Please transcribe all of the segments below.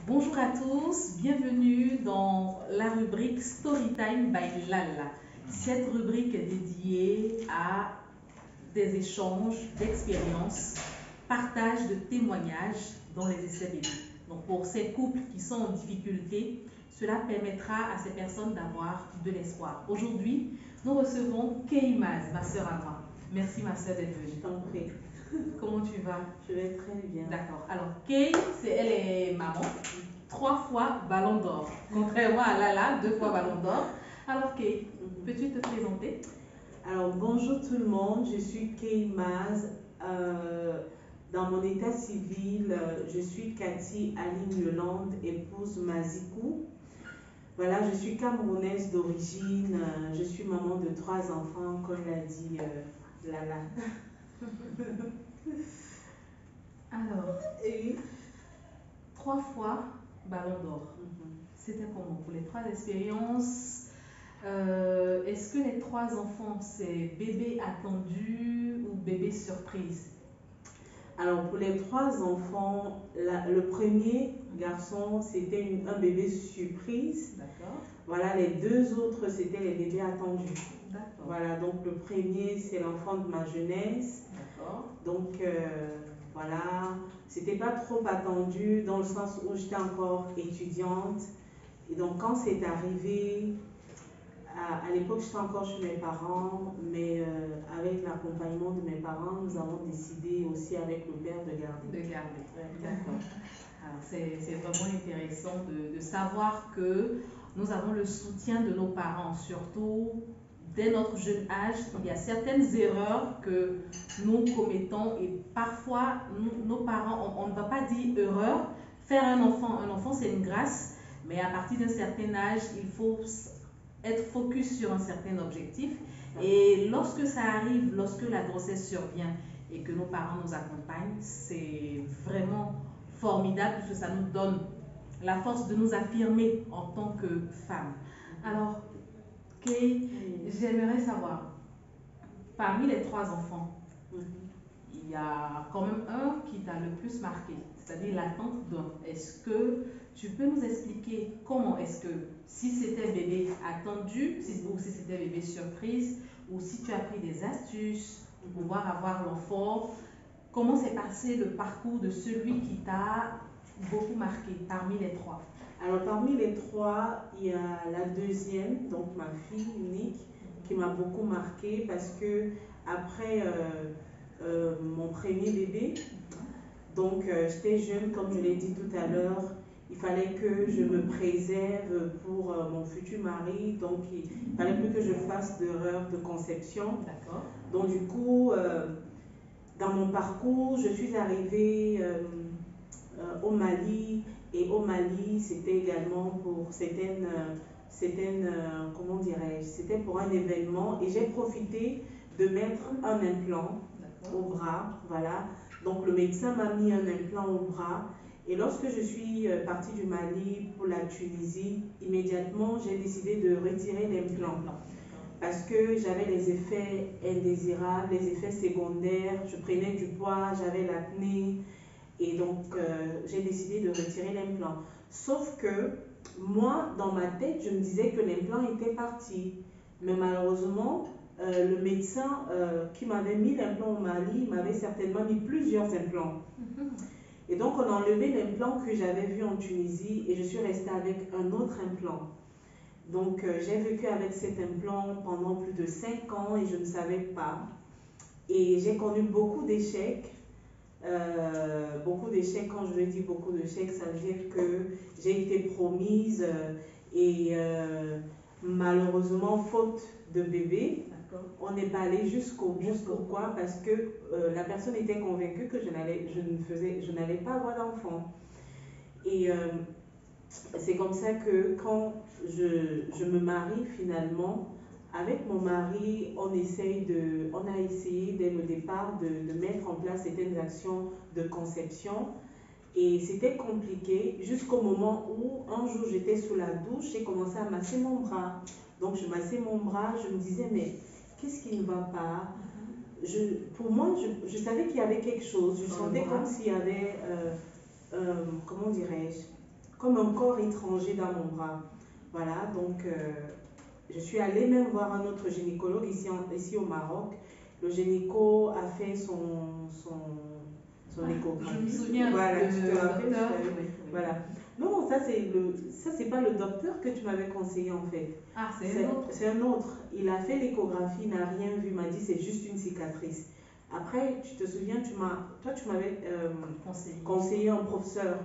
Bonjour à tous, bienvenue dans la rubrique Storytime by Lala. Cette rubrique est dédiée à des échanges d'expériences, partage de témoignages dans les essais bébés. Donc pour ces couples qui sont en difficulté, cela permettra à ces personnes d'avoir de l'espoir. Aujourd'hui, nous recevons Keimaz, ma sœur à moi. Merci ma sœur d'être venue. Je t'en prie. Comment tu vas? Je vais très bien. D'accord. Alors, Kay, elle est maman, 3 fois Ballon d'Or. Contrairement à Lala, 2 fois Ballon d'Or. Alors, Kay, peux-tu te présenter? Alors, bonjour tout le monde. Je suis Keimaz. Dans mon état civil, je suis Cathy Aline Yolande, épouse Mazikou. Voilà, je suis camerounaise d'origine. Je suis maman de 3 enfants, comme l'a dit Lala. Alors, Et 3 fois Ballon d'Or. C'était comment pour les 3 expériences? Est-ce que les 3 enfants, c'est bébé attendu ou bébé surprise? Alors, pour les 3 enfants, le premier garçon, c'était un bébé surprise. D'accord. Voilà, les 2 autres, c'était les bébés attendus. D'accord. Voilà, donc le premier, c'est l'enfant de ma jeunesse. D'accord. Donc, voilà, c'était pas trop attendu dans le sens où j'étais encore étudiante. Et donc, quand c'est arrivé, à l'époque, j'étais encore chez mes parents, mais avec l'accompagnement de mes parents, nous avons décidé aussi avec le père de garder. De garder. D'accord. Alors, c'est vraiment intéressant de savoir que nous avons le soutien de nos parents, surtout dès notre jeune âge. Il y a certaines erreurs que nous commettons et parfois, nos parents, on ne va pas dire erreur. Faire un enfant c'est une grâce, mais à partir d'un certain âge, il faut être focus sur un certain objectif. Et lorsque ça arrive, lorsque la grossesse survient et que nos parents nous accompagnent, c'est vraiment formidable parce que ça nous donne la force de nous affirmer en tant que femmes. Alors, Kay, j'aimerais savoir, parmi les 3 enfants, il y a quand même un qui t'a le plus marqué, c'est-à-dire l'attente d'un. Est-ce que tu peux nous expliquer comment est-ce que, si c'était bébé attendu, ou si c'était bébé surprise, ou si tu as pris des astuces pour pouvoir avoir l'enfant, comment s'est passé le parcours de celui qui t'a beaucoup marqué parmi les 3? Alors, parmi les 3, il y a la deuxième, donc ma fille unique, qui m'a beaucoup marquée parce que après mon premier bébé, donc j'étais jeune, comme je l'ai dit tout à l'heure, il fallait que je me préserve pour mon futur mari, donc il fallait plus que je fasse d'erreur de conception. D'accord. Donc du coup, dans mon parcours, je suis arrivée au Mali, et au Mali, c'était également pour comment dirais-je, c'était pour un événement, et j'ai profité de mettre un implant au bras, voilà. Donc le médecin m'a mis un implant au bras, et lorsque je suis partie du Mali pour la Tunisie, immédiatement j'ai décidé de retirer l'implant parce que j'avais les effets indésirables, les effets secondaires, je prenais du poids, j'avais l'acné, et donc j'ai décidé de retirer l'implant. Sauf que moi, dans ma tête, je me disais que l'implant était parti. Mais malheureusement, le médecin qui m'avait mis l'implant au Mali m'avait certainement mis plusieurs implants. Et donc on a enlevé l'implant que j'avais vu en Tunisie et je suis restée avec un autre implant. Donc j'ai vécu avec cet implant pendant plus de 5 ans et je ne savais pas. Et j'ai connu beaucoup d'échecs. Beaucoup d'échecs, quand je dis beaucoup d'échecs, ça veut dire que j'ai été promise et malheureusement, faute de bébé, on n'est pas allé jusqu'au bout. Pourquoi? Parce que la personne était convaincue que je n'allais pas avoir d'enfant. Et c'est comme ça que quand je me marie finalement, avec mon mari, on a essayé dès le départ de mettre en place certaines actions de conception. Et c'était compliqué jusqu'au moment où un jour j'étais sous la douche, j'ai commencé à masser mon bras. Donc je massais mon bras, je me disais mais qu'est-ce qui ne va pas? Pour moi, je savais qu'il y avait quelque chose. Je sentais comme s'il y avait, comment dirais-je, comme un corps étranger dans mon bras. Voilà, donc je suis allée même voir un autre gynécologue ici au Maroc. Le gynéco a fait son échographie. Je me souviens, voilà, tu te rappelles, docteur, oui. voilà. Non, ça c'est pas le docteur que tu m'avais conseillé en fait. Ah, c'est un autre. C'est un autre. Il a fait l'échographie, il n'a rien vu, il m'a dit c'est juste une cicatrice. Après, tu te souviens, tu m'avais conseillé un professeur.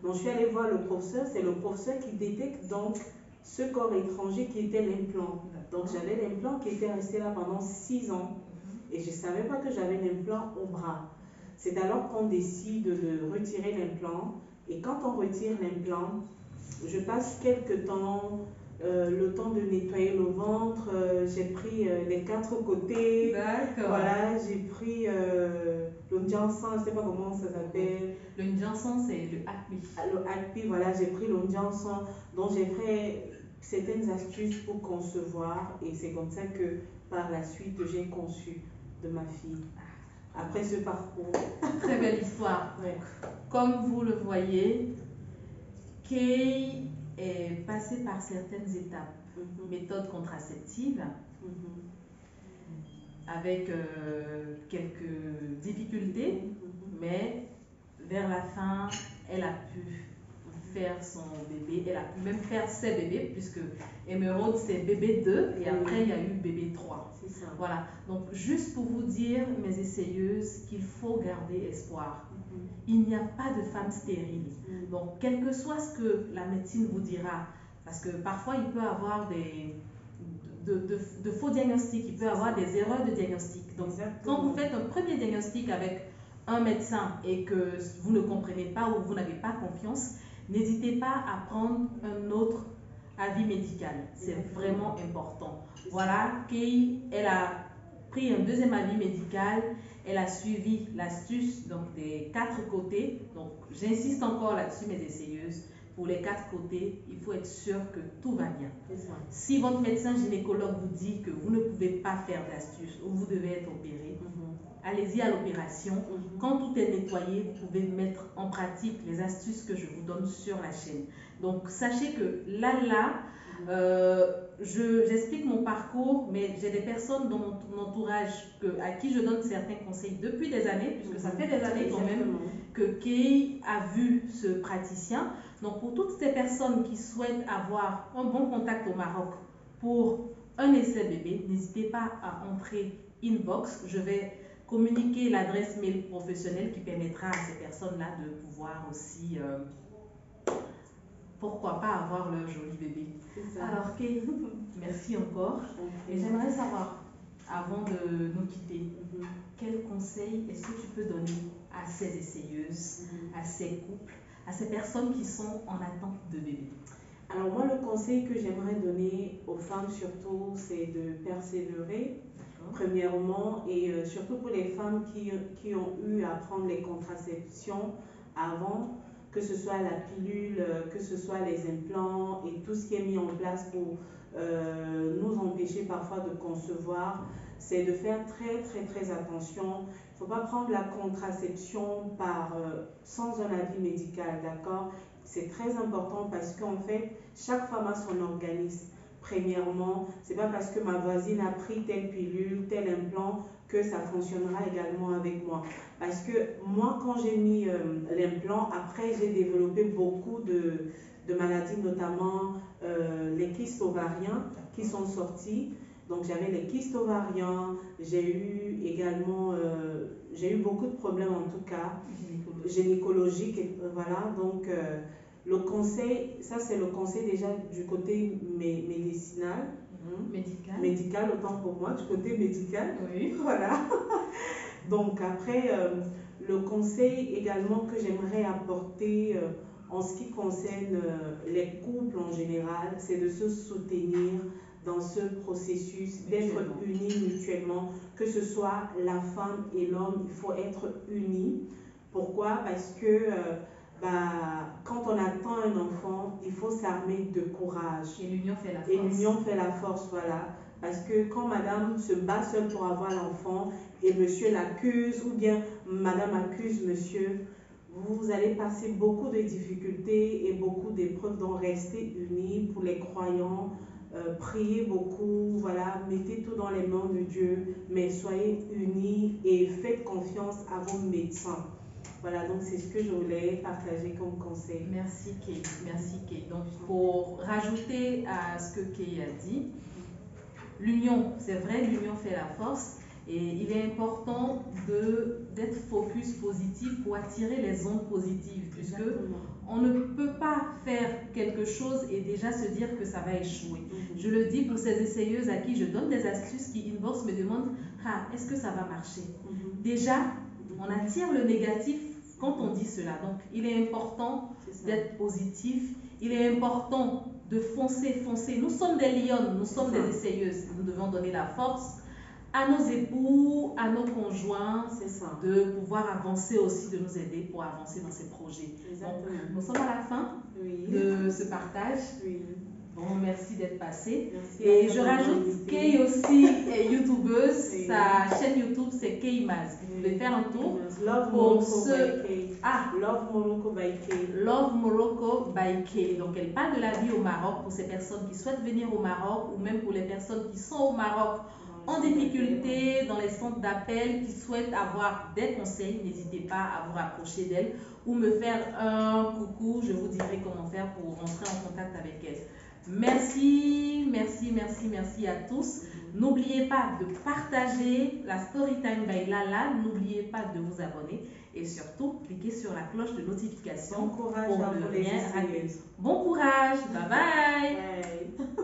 Donc je suis allée voir le professeur, c'est le professeur qui détecte donc ce corps étranger qui était l'implant. Donc j'avais l'implant qui était resté là pendant 6 ans et je ne savais pas que j'avais l'implant au bras. C'est alors qu'on décide de retirer l'implant et quand on retire l'implant, je passe quelques temps, le temps de nettoyer le ventre, j'ai pris les 4 côtés. D'accord. Voilà, j'ai pris le Njansan, je ne sais pas comment ça s'appelle. Le Njansan, c'est le Akpi. Le Akpi, voilà, j'ai pris le Njansan. Donc j'ai fait certaines astuces pour concevoir et c'est comme ça que par la suite j'ai conçu de ma fille. Après ce parcours. Très belle histoire. Ouais. Comme vous le voyez, Kay est passée par certaines étapes. Méthode contraceptive, avec quelques difficultés, mais vers la fin, elle a pu faire son bébé, elle a pu même faire ses bébés, puisque Émeraude c'est bébé 2 et après il y a eu bébé 3. C'est ça. Voilà, donc juste pour vous dire, mes essayeuses, qu'il faut garder espoir. Il n'y a pas de femme stérile. Donc, quel que soit ce que la médecine vous dira, parce que parfois il peut y avoir de faux diagnostics, il peut y avoir des erreurs de diagnostic. Donc, quand vous faites un premier diagnostic avec un médecin et que vous ne comprenez pas ou vous n'avez pas confiance, n'hésitez pas à prendre un autre avis médical. C'est vraiment important. Voilà, Kay, elle a pris un deuxième avis médical. Elle a suivi l'astuce donc des 4 côtés. Donc, j'insiste encore là-dessus, mes essayeuses. Pour les 4 côtés, il faut être sûr que tout va bien. Si votre médecin gynécologue vous dit que vous ne pouvez pas faire d'astuce ou vous devez être opéré, allez-y à l'opération. Quand tout est nettoyé, vous pouvez mettre en pratique les astuces que je vous donne sur la chaîne. Donc, sachez que là, j'explique mon parcours, mais j'ai des personnes dans mon entourage à qui je donne certains conseils depuis des années, puisque ça fait des années quand même que Kay a vu ce praticien. Donc pour toutes ces personnes qui souhaitent avoir un bon contact au Maroc pour un essai bébé, n'hésitez pas à entrer inbox. Je vais communiquer l'adresse mail professionnelle qui permettra à ces personnes-là de pouvoir aussi... pourquoi pas avoir leur joli bébé. Alors, Kay, merci encore. Et j'aimerais savoir, avant de nous quitter, quel conseil est-ce que tu peux donner à ces essayeuses, à ces couples, à ces personnes qui sont en attente de bébé? Alors moi, le conseil que j'aimerais donner aux femmes surtout, c'est de persévérer, premièrement, et surtout pour les femmes qui ont eu à prendre les contraceptions avant, que ce soit la pilule, que ce soit les implants et tout ce qui est mis en place pour nous empêcher parfois de concevoir, c'est de faire très attention. Il ne faut pas prendre la contraception sans un avis médical, d'accord? C'est très important parce qu'en fait, chaque femme a son organisme. Premièrement, c'est pas parce que ma voisine a pris telle pilule, tel implant que ça fonctionnera également avec moi. Parce que moi, quand j'ai mis l'implant, après j'ai développé beaucoup de maladies, notamment les kystes ovariens qui sont sortis. Donc j'avais les kystes ovariens, j'ai eu également, j'ai eu beaucoup de problèmes en tout cas, gynécologiques, voilà, donc le conseil, ça c'est le conseil déjà du côté médicinal, médical autant pour moi, du côté médical, oui. Voilà. Donc après, le conseil également que j'aimerais apporter en ce qui concerne les couples en général, c'est de se soutenir dans ce processus, d'être unis mutuellement, que ce soit la femme et l'homme, il faut être unis. Pourquoi? Parce que quand on attend un enfant, il faut s'armer de courage. Et l'union fait la force. Et l'union fait la force, voilà. Parce que quand madame se bat seule pour avoir l'enfant et monsieur l'accuse, ou bien madame accuse monsieur, vous allez passer beaucoup de difficultés et beaucoup d'épreuves, donc restez unis pour les croyants. Priez beaucoup, voilà, mettez tout dans les mains de Dieu, mais soyez unis et faites confiance à vos médecins. Voilà, donc c'est ce que je voulais partager comme conseil. Merci Kay, merci Kay. Donc pour rajouter à ce que Kay a dit, l'union, c'est vrai, l'union fait la force et il est important d'être focus positif pour attirer les ondes positives, puisque on ne peut pas faire quelque chose et déjà se dire que ça va échouer. Je le dis pour ces essayeuses à qui je donne des astuces qui inbox me demandent est-ce que ça va marcher? Déjà, on attire le négatif quand on dit cela. Donc, il est important d'être positif. Il est important de foncer. Nous sommes des lionnes, nous sommes des essayeuses. Nous devons donner la force à nos époux, à nos conjoints, de pouvoir avancer aussi, de nous aider pour avancer dans ces projets. Donc, nous sommes à la fin de ce partage. Bon, merci d'être passé. Et je rajoute Kay aussi est youtubeuse. Sa chaîne YouTube, c'est Kay Maz. Vous pouvez faire un tour pour Love Morocco by Kay. Love Morocco by Kay. Donc, elle parle de la vie au Maroc pour ces personnes qui souhaitent venir au Maroc ou même pour les personnes qui sont au Maroc en difficulté dans les centres d'appel, qui souhaitent avoir des conseils. N'hésitez pas à vous rapprocher d'elle ou me faire un coucou. Je vous dirai comment faire pour rentrer en contact avec elle. Merci, merci, merci, merci à tous. N'oubliez pas de partager la Storytime by Lala. N'oubliez pas de vous abonner et surtout, cliquez sur la cloche de notification pour ne rien rater. Bon courage, bye bye.